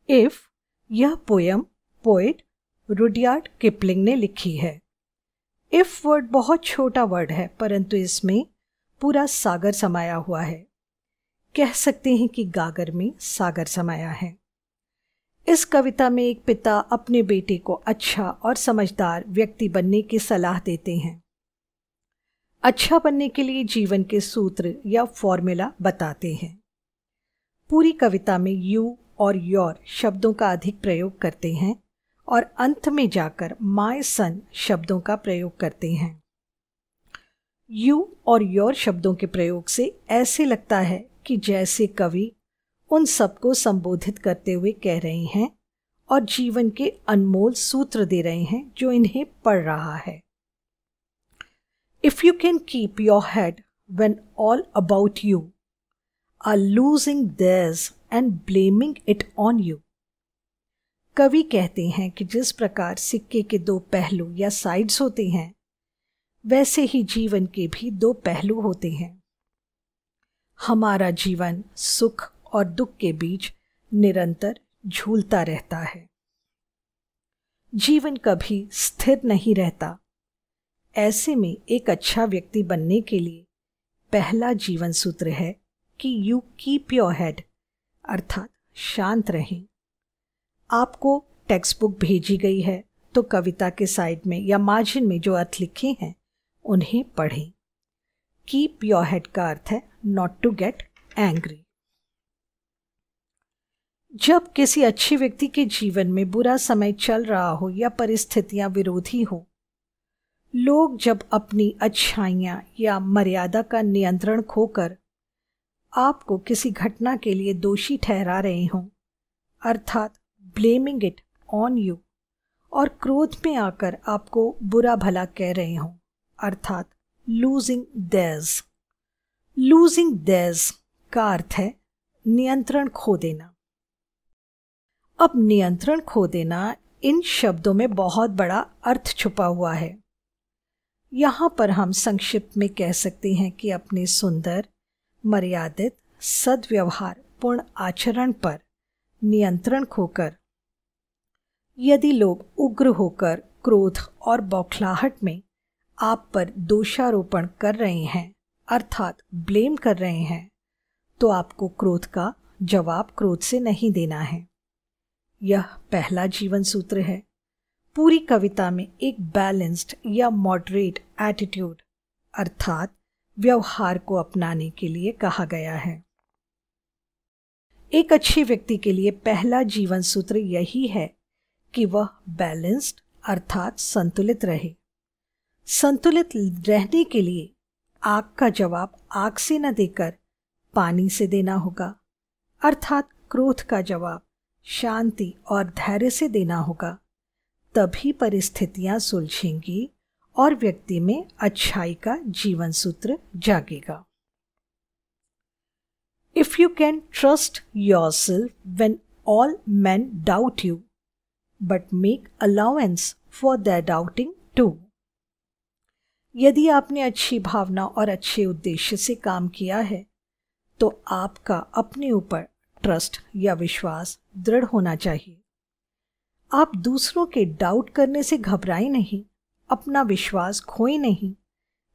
If यह poem poet Rudyard Kipling ने लिखी है। इफ वर्ड बहुत छोटा वर्ड है, परंतु इसमें पूरा सागर समाया हुआ है। कह सकते हैं कि गागर में सागर समाया है। इस कविता में एक पिता अपने बेटे को अच्छा और समझदार व्यक्ति बनने की सलाह देते हैं। अच्छा बनने के लिए जीवन के सूत्र या फॉर्मूला बताते हैं। पूरी कविता में यू और योर शब्दों का अधिक प्रयोग करते हैं और अंत में जाकर माय सन शब्दों का प्रयोग करते हैं। यू और योर शब्दों के प्रयोग से ऐसे लगता है कि जैसे कवि उन सबको संबोधित करते हुए कह रहे हैं और जीवन के अनमोल सूत्र दे रहे हैं जो इन्हें पढ़ रहा है। If you can keep your head when all about you are losing theirs and blaming it on you, कवि कहते हैं कि जिस प्रकार सिक्के के दो पहलू या साइड्स होते हैं, वैसे ही जीवन के भी दो पहलू होते हैं। हमारा जीवन सुख और दुख के बीच निरंतर झूलता रहता है। जीवन कभी स्थिर नहीं रहता। ऐसे में एक अच्छा व्यक्ति बनने के लिए पहला जीवन सूत्र है कि यू कीप योर हेड, अर्थात शांत रहें। आपको टेक्स्ट बुक भेजी गई है तो कविता के साइड में या मार्जिन में जो अर्थ लिखे हैं उन्हें पढ़ें। कीप योर हेड का अर्थ है नॉट टू गेट एंग्री। जब किसी अच्छे व्यक्ति के जीवन में बुरा समय चल रहा हो या परिस्थितियां विरोधी हो, लोग जब अपनी अच्छाइयां या मर्यादा का नियंत्रण खोकर आपको किसी घटना के लिए दोषी ठहरा रहे हों, अर्थात ब्लेमिंग इट ऑन यू, और क्रोध में आकर आपको बुरा भला कह रहे हों, अर्थात लूजिंग देयर्स। लूजिंग देयर्स का अर्थ है नियंत्रण खो देना। अब नियंत्रण खो देना, इन शब्दों में बहुत बड़ा अर्थ छुपा हुआ है। यहाँ पर हम संक्षिप्त में कह सकते हैं कि अपने सुंदर, मर्यादित, सद्व्यवहार पूर्ण आचरण पर नियंत्रण खोकर यदि लोग उग्र होकर क्रोध और बौखलाहट में आप पर दोषारोपण कर रहे हैं, अर्थात ब्लेम कर रहे हैं, तो आपको क्रोध का जवाब क्रोध से नहीं देना है। यह पहला जीवन सूत्र है। पूरी कविता में एक बैलेंस्ड या मॉडरेट एटीट्यूड, अर्थात व्यवहार को अपनाने के लिए कहा गया है। एक अच्छे व्यक्ति के लिए पहला जीवन सूत्र यही है कि वह बैलेंस्ड अर्थात संतुलित रहे। संतुलित रहने के लिए आग का जवाब आग से न देकर पानी से देना होगा, अर्थात क्रोध का जवाब शांति और धैर्य से देना होगा। तभी परिस्थितियां सुलझेंगी और व्यक्ति में अच्छाई का जीवन सूत्र जागेगा। If you can trust yourself when all men doubt you, but make allowance for their doubting too. यदि आपने अच्छी भावना और अच्छे उद्देश्य से काम किया है, तो आपका अपने ऊपर ट्रस्ट या विश्वास दृढ़ होना चाहिए। आप दूसरों के डाउट करने से घबराएं नहीं, अपना विश्वास खोएं नहीं,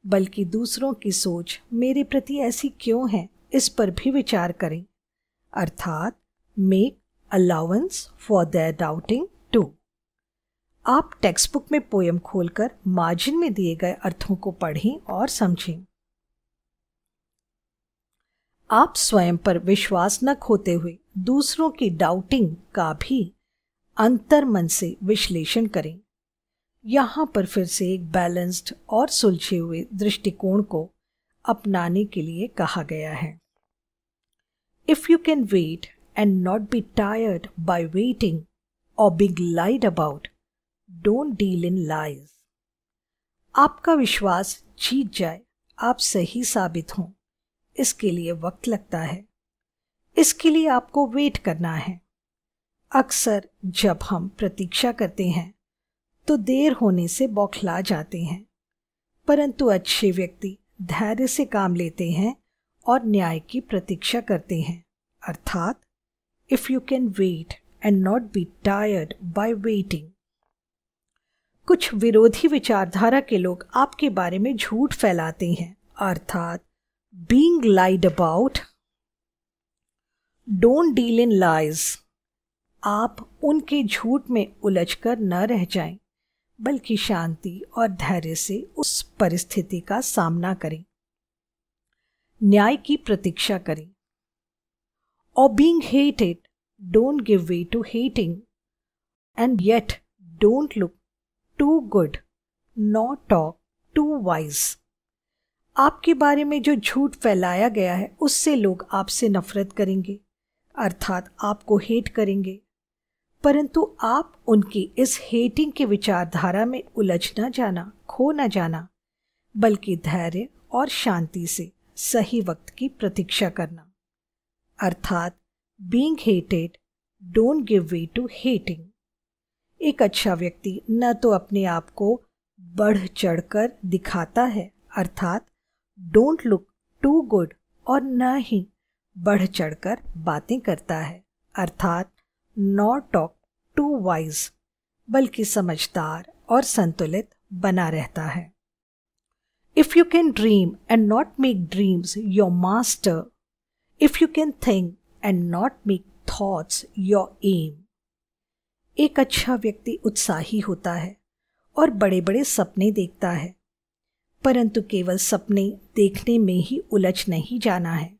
बल्कि दूसरों की सोच मेरे प्रति ऐसी क्यों है, इस पर भी विचार करें, अर्थात make allowance for their doubting too. आप टेक्स्ट बुक में पोयम खोलकर मार्जिन में दिए गए अर्थों को पढ़ें और समझें। आप स्वयं पर विश्वास न खोते हुए दूसरों की डाउटिंग का भी अंतर मन से विश्लेषण करें। यहाँ पर फिर से एक बैलेंस्ड और सुलझे हुए दृष्टिकोण को अपनाने के लिए कहा गया है। If you can wait and not be tired by waiting or be lied about, don't deal in lies. आपका विश्वास जीत जाए, आप सही साबित हों, इसके लिए वक्त लगता है। इसके लिए आपको वेट करना है। अक्सर जब हम प्रतीक्षा करते हैं तो देर होने से बौखला जाते हैं, परंतु अच्छे व्यक्ति धैर्य से काम लेते हैं और न्याय की प्रतीक्षा करते हैं, अर्थात if you can wait and not be tired by waiting. कुछ विरोधी विचारधारा के लोग आपके बारे में झूठ फैलाते हैं, अर्थात being lied about. Don't deal in lies. आप उनके झूठ में उलझकर न रह जाएं, बल्कि शांति और धैर्य से उस परिस्थिति का सामना करें, न्याय की प्रतीक्षा करें. Or being hated, don't give way to hating, and yet don't look too good, nor talk too wise. आपके बारे में जो झूठ फैलाया गया है उससे लोग आपसे नफरत करेंगे, अर्थात आपको हेट करेंगे, परंतु आप उनकी इस हेटिंग की विचारधारा में उलझ न जाना, खो न जाना, बल्कि धैर्य और शांति से सही वक्त की प्रतीक्षा करना, अर्थात being hated don't give way to hating. एक अच्छा व्यक्ति न तो अपने आप को बढ़ चढ़कर दिखाता है, अर्थात डोंट लुक टू गुड, और न ही बढ़ चढ़कर बातें करता है, अर्थात नॉट टॉक टू वाइज, बल्कि समझदार और संतुलित बना रहता है. If you can dream and not make dreams your master, if you can think and not make thoughts your aim. एक अच्छा व्यक्ति उत्साही होता है और बड़े बड़े सपने देखता है, परंतु केवल सपने देखने में ही उलझ नहीं जाना है.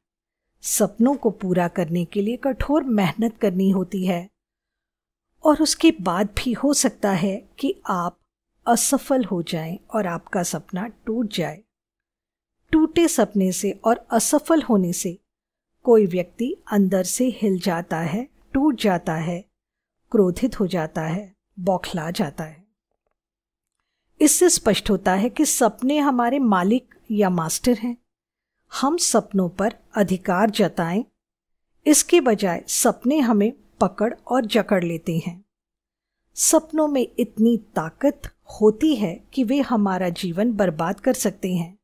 सपनों को पूरा करने के लिए कठोर मेहनत करनी होती है, और उसके बाद भी हो सकता है कि आप असफल हो जाएं और आपका सपना टूट जाए. टूटे सपने से और असफल होने से कोई व्यक्ति अंदर से हिल जाता है, टूट जाता है, क्रोधित हो जाता है, बौखला जाता है. इससे स्पष्ट होता है कि सपने हमारे मालिक या मास्टर हैं. हम सपनों पर अधिकार जताएं, इसके बजाय सपने हमें पकड़ और जकड़ लेते हैं. सपनों में इतनी ताकत होती है कि वे हमारा जीवन बर्बाद कर सकते हैं.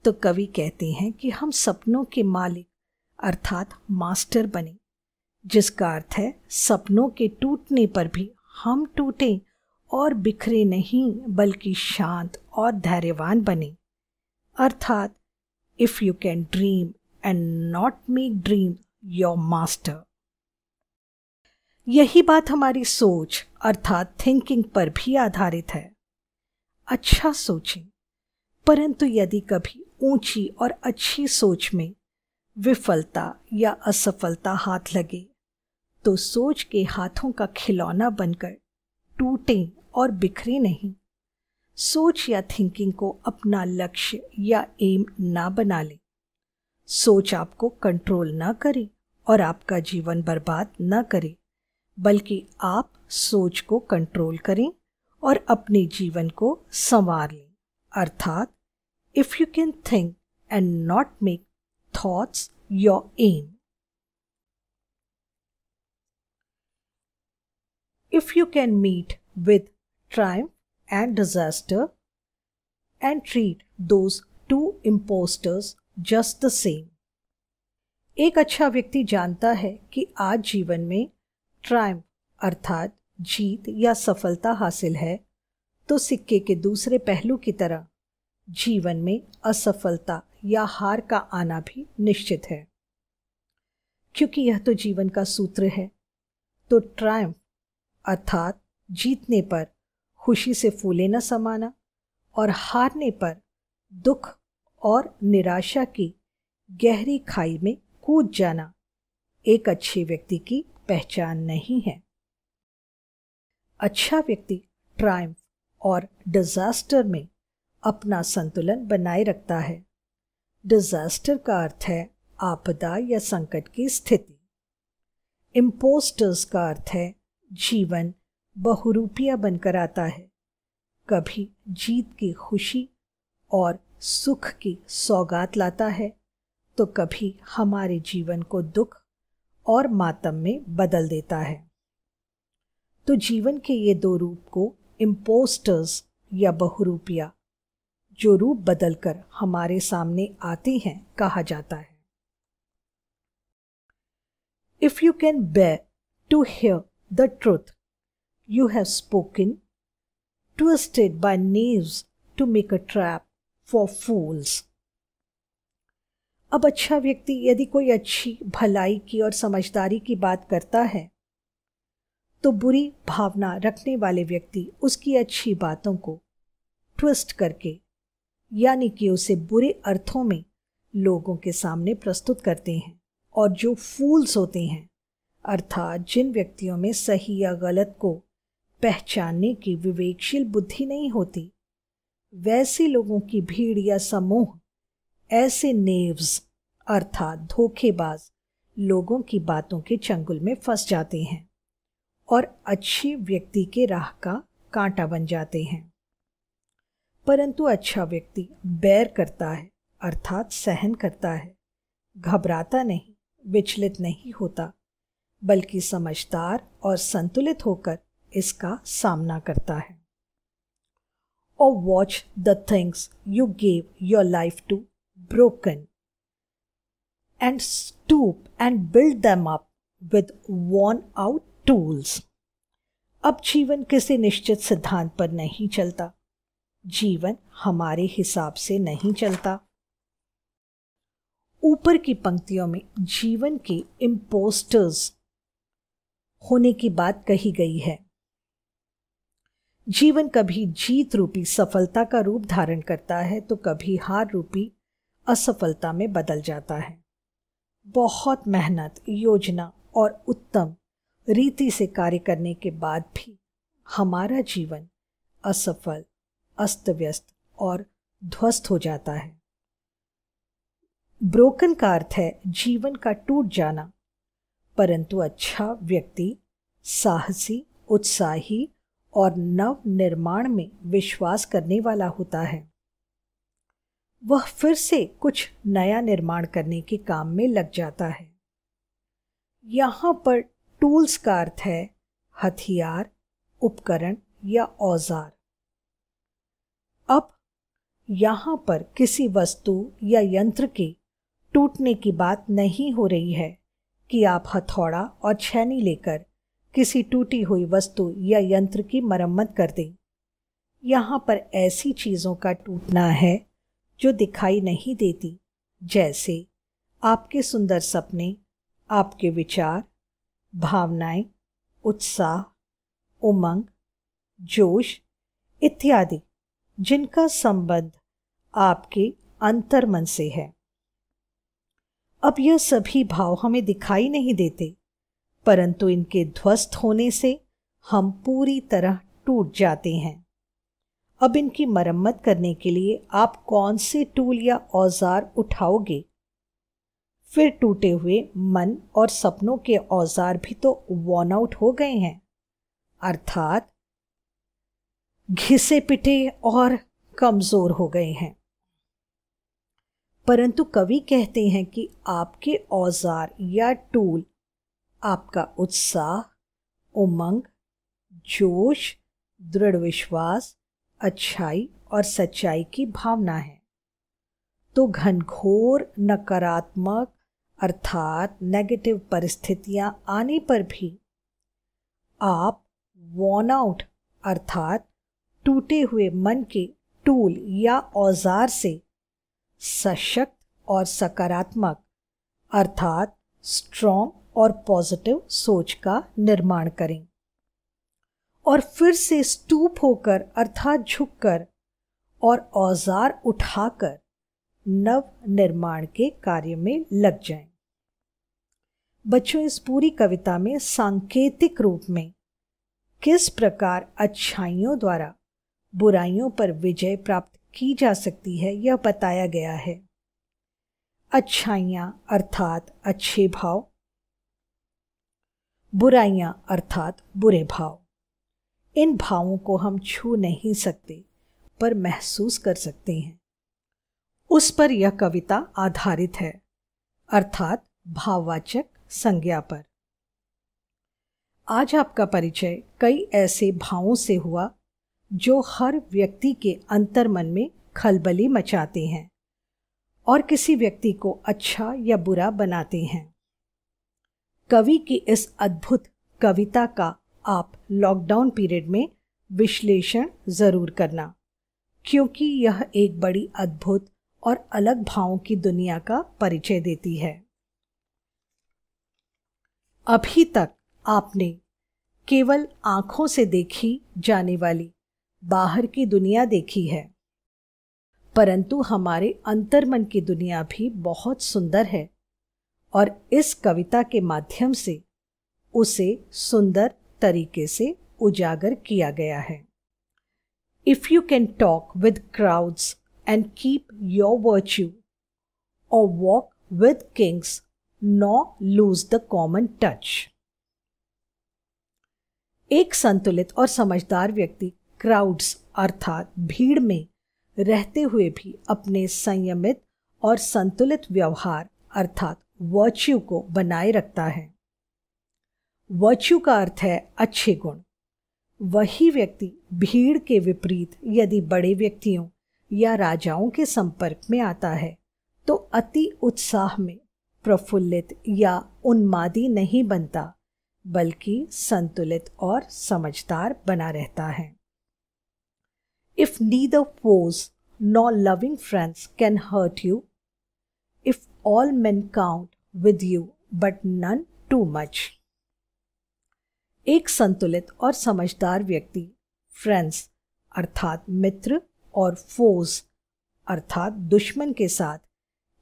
तो कवि कहते हैं कि हम सपनों के मालिक अर्थात मास्टर बने, जिसका अर्थ है सपनों के टूटने पर भी हम टूटें और बिखरे नहीं, बल्कि शांत और धैर्यवान बने, अर्थात if you can dream and not make dream your master. यही बात हमारी सोच अर्थात थिंकिंग पर भी आधारित है. अच्छा सोचें, परंतु यदि कभी ऊंची और अच्छी सोच में विफलता या असफलता हाथ लगे तो सोच के हाथों का खिलौना बनकर टूटें और बिखरे नहीं. सोच या थिंकिंग को अपना लक्ष्य या एम ना बना लें. सोच आपको कंट्रोल ना करे और आपका जीवन बर्बाद ना करे, बल्कि आप सोच को कंट्रोल करें और अपने जीवन को संवार लें, अर्थात if you can think and not make thoughts your aim. If you can meet with triumph and disaster and treat those two impostors just the same. एक अच्छा व्यक्ति जानता है कि आज जीवन में ट्रायम्फ अर्थात जीत या सफलता हासिल है, तो सिक्के के दूसरे पहलू की तरह जीवन में असफलता या हार का आना भी निश्चित है. क्योंकि यह तो जीवन का सूत्र है, तो ट्रायम्फ अर्थात जीतने पर खुशी से फूले न समाना और हारने पर दुख और निराशा की गहरी खाई में कूद जाना एक अच्छे व्यक्ति की पहचान नहीं है. अच्छा व्यक्ति ट्रायम्फ और डिजास्टर में अपना संतुलन बनाए रखता है. डिजास्टर का अर्थ है आपदा या संकट की स्थिति. इम्पोस्टर्स का अर्थ है जीवन बहुरूपिया बनकर आता है, कभी जीत की खुशी और सुख की सौगात लाता है, तो कभी हमारे जीवन को दुख और मातम में बदल देता है. तो जीवन के ये दो रूप को इम्पोस्टर्स या बहुरूपिया, जो रूप बदलकर हमारे सामने आते हैं, कहा जाता है. If you can bear to hear the truth you have spoken, twisted by knaves to make a trap for fools। अब अच्छा व्यक्ति यदि कोई अच्छी भलाई की और समझदारी की बात करता है तो बुरी भावना रखने वाले व्यक्ति उसकी अच्छी बातों को ट्विस्ट करके, यानी कि उसे बुरे अर्थों में लोगों के सामने प्रस्तुत करते हैं। और जो फूल्स होते हैं, अर्थात जिन व्यक्तियों में सही या गलत को पहचानने की विवेकशील बुद्धि नहीं होती, वैसे लोगों की भीड़ या समूह ऐसे नेव्स अर्थात धोखेबाज लोगों की बातों के चंगुल में फंस जाते हैं और अच्छे व्यक्ति के राह का कांटा बन जाते हैं। परंतु अच्छा व्यक्ति बेयर करता है अर्थात सहन करता है, घबराता नहीं, विचलित नहीं होता, बल्कि समझदार और संतुलित होकर इसका सामना करता है। और watch the things you gave your life to broken and stoop and build them up with worn out tools. अब जीवन किसी निश्चित सिद्धांत पर नहीं चलता, जीवन हमारे हिसाब से नहीं चलता। ऊपर की पंक्तियों में जीवन के इम्पोस्टर्स होने की बात कही गई है। जीवन कभी जीत रूपी सफलता का रूप धारण करता है तो कभी हार रूपी असफलता में बदल जाता है। बहुत मेहनत, योजना और उत्तम रीति से कार्य करने के बाद भी हमारा जीवन असफल, अस्त व्यस्त और ध्वस्त हो जाता है। ब्रोकन का अर्थ है जीवन का टूट जाना, परंतु अच्छा व्यक्ति साहसी, उत्साही और नव निर्माण में विश्वास करने वाला होता है। वह फिर से कुछ नया निर्माण करने के काम में लग जाता है। यहां पर टूल्स का अर्थ है हथियार, उपकरण या औजार। अब यहां पर किसी वस्तु या यंत्र के टूटने की बात नहीं हो रही है कि आप हथौड़ा और छेनी लेकर किसी टूटी हुई वस्तु या यंत्र की मरम्मत कर दें। यहां पर ऐसी चीजों का टूटना है जो दिखाई नहीं देती, जैसे आपके सुंदर सपने, आपके विचार, भावनाएं, उत्साह, उमंग, जोश इत्यादि, जिनका संबंध आपके अंतर्मन से है। अब यह सभी भाव हमें दिखाई नहीं देते, परंतु इनके ध्वस्त होने से हम पूरी तरह टूट जाते हैं। अब इनकी मरम्मत करने के लिए आप कौन से टूल या औजार उठाओगे? फिर टूटे हुए मन और सपनों के औजार भी तो वॉर्न आउट हो गए हैं, अर्थात घिसे पिटे और कमजोर हो गए हैं। परंतु कवि कहते हैं कि आपके औजार या टूल आपका उत्साह, उमंग, जोश, दृढ़ विश्वास, अच्छाई और सच्चाई की भावना है। तो घनघोर नकारात्मक अर्थात नेगेटिव परिस्थितियां आने पर भी आप वॉर्न आउट अर्थात टूटे हुए मन के टूल या औजार से सशक्त और सकारात्मक अर्थात स्ट्रॉन्ग और पॉजिटिव सोच का निर्माण करें और फिर से स्टूप होकर अर्थात झुककर और औजार उठाकर नव निर्माण के कार्य में लग जाएं। बच्चों, इस पूरी कविता में सांकेतिक रूप में किस प्रकार अच्छाइयों द्वारा बुराइयों पर विजय प्राप्त की जा सकती है यह बताया गया है। अच्छाइयां अर्थात अच्छे भाव, बुराइयां अर्थात बुरे भाव। इन भावों को हम छू नहीं सकते पर महसूस कर सकते हैं। उस पर यह कविता आधारित है, अर्थात भाववाचक संज्ञा पर। आज आपका परिचय कई ऐसे भावों से हुआ जो हर व्यक्ति के अंतर्मन में खलबली मचाते हैं और किसी व्यक्ति को अच्छा या बुरा बनाते हैं। कवि की इस अद्भुत कविता का आप लॉकडाउन पीरियड में विश्लेषण ज़रूर करना, क्योंकि यह एक बड़ी अद्भुत और अलग भावों की दुनिया का परिचय देती है। अभी तक आपने केवल आंखों से देखी जाने वाली बाहर की दुनिया देखी है, परंतु हमारे अंतर्मन की दुनिया भी बहुत सुंदर है और इस कविता के माध्यम से उसे सुंदर तरीके से उजागर किया गया है। If you can talk with crowds and keep your virtue, or walk with kings, nor lose the common touch. एक संतुलित और समझदार व्यक्ति क्राउड्स अर्थात भीड़ में रहते हुए भी अपने संयमित और संतुलित व्यवहार अर्थात वर्च्यू को बनाए रखता है। वर्च्यू का अर्थ है अच्छे गुण। वही व्यक्ति भीड़ के विपरीत यदि बड़े व्यक्तियों या राजाओं के संपर्क में आता है तो अति उत्साह में प्रफुल्लित या उन्मादी नहीं बनता, बल्कि संतुलित और समझदार बना रहता है। If neither foes nor loving friends can hurt you, if all men count with you but none too much. एक संतुलित और समझदार व्यक्ति फ्रेंड्स अर्थात मित्र और फोज अर्थात दुश्मन के साथ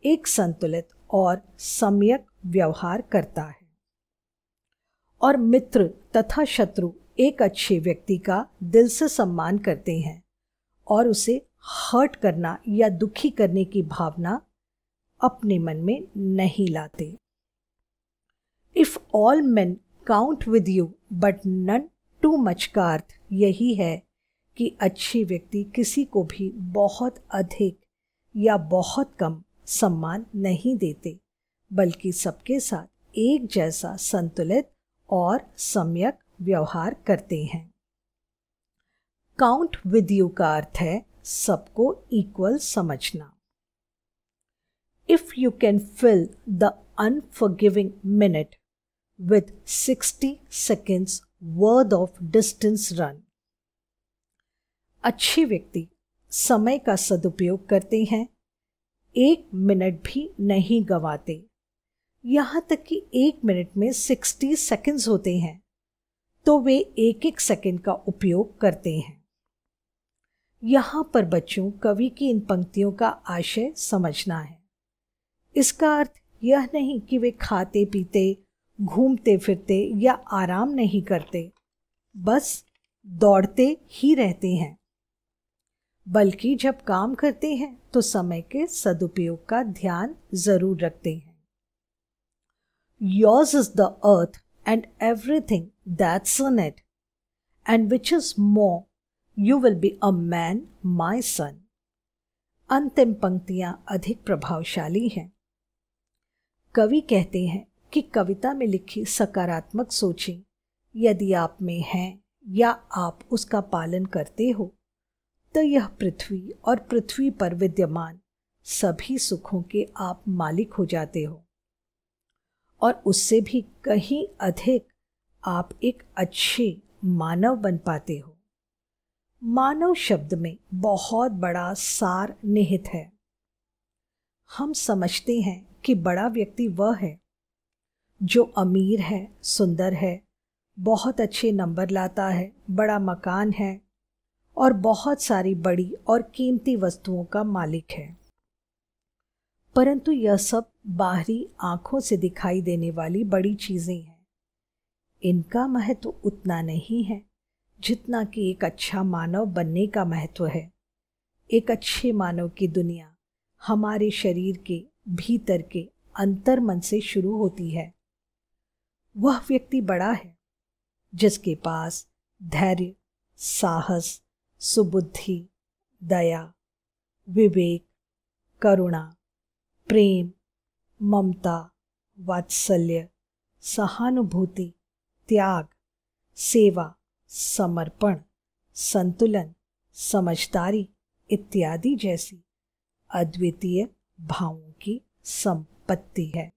एक संतुलित और सम्यक व्यवहार करता है, और मित्र तथा शत्रु एक अच्छे व्यक्ति का दिल से सम्मान करते हैं और उसे हर्ट करना या दुखी करने की भावना अपने मन में नहीं लाते। If all men count with you but none too much का अर्थ यही है कि अच्छे व्यक्ति किसी को भी बहुत अधिक या बहुत कम सम्मान नहीं देते, बल्कि सबके साथ एक जैसा संतुलित और सम्यक व्यवहार करते हैं। काउंट विद यू का अर्थ है सबको इक्वल समझना। If you can fill the unforgiving minute with 60 seconds worth of distance run. अच्छे व्यक्ति समय का सदुपयोग करते हैं, 1 मिनट भी नहीं गंवाते। यहाँ तक कि 1 मिनट में 60 सेकंड्स होते हैं, तो वे एक एक सेकंड का उपयोग करते हैं। यहाँ पर बच्चों कवि की इन पंक्तियों का आशय समझना है। इसका अर्थ यह नहीं कि वे खाते पीते, घूमते फिरते या आराम नहीं करते, बस दौड़ते ही रहते हैं, बल्कि जब काम करते हैं तो समय के सदुपयोग का ध्यान जरूर रखते हैं। Yours is the earth and everything that's on it, and which is more, you will be a man, my son. अंतिम पंक्तियां अधिक प्रभावशाली हैं। कवि कहते हैं कि कविता में लिखी सकारात्मक सोचें यदि आप में हैं या आप उसका पालन करते हो, तो यह पृथ्वी और पृथ्वी पर विद्यमान सभी सुखों के आप मालिक हो जाते हो, और उससे भी कहीं अधिक आप एक अच्छे मानव बन पाते हो। मानव शब्द में बहुत बड़ा सार निहित है। हम समझते हैं कि बड़ा व्यक्ति वह है जो अमीर है, सुंदर है, बहुत अच्छे नंबर लाता है, बड़ा मकान है और बहुत सारी बड़ी और कीमती वस्तुओं का मालिक है। परंतु यह सब बाहरी आंखों से दिखाई देने वाली बड़ी चीजें हैं। इनका महत्व उतना नहीं है जितना कि एक अच्छा मानव बनने का महत्व है। एक अच्छे मानव की दुनिया हमारे शरीर के भीतर के अंतर्मन से शुरू होती है। वह व्यक्ति बड़ा है जिसके पास धैर्य, साहस, सुबुद्धि, दया, विवेक, करुणा, प्रेम, ममता, वात्सल्य, सहानुभूति, त्याग, सेवा, समर्पण, संतुलन, समझदारी इत्यादि जैसी अद्वितीय भावों की संपत्ति है।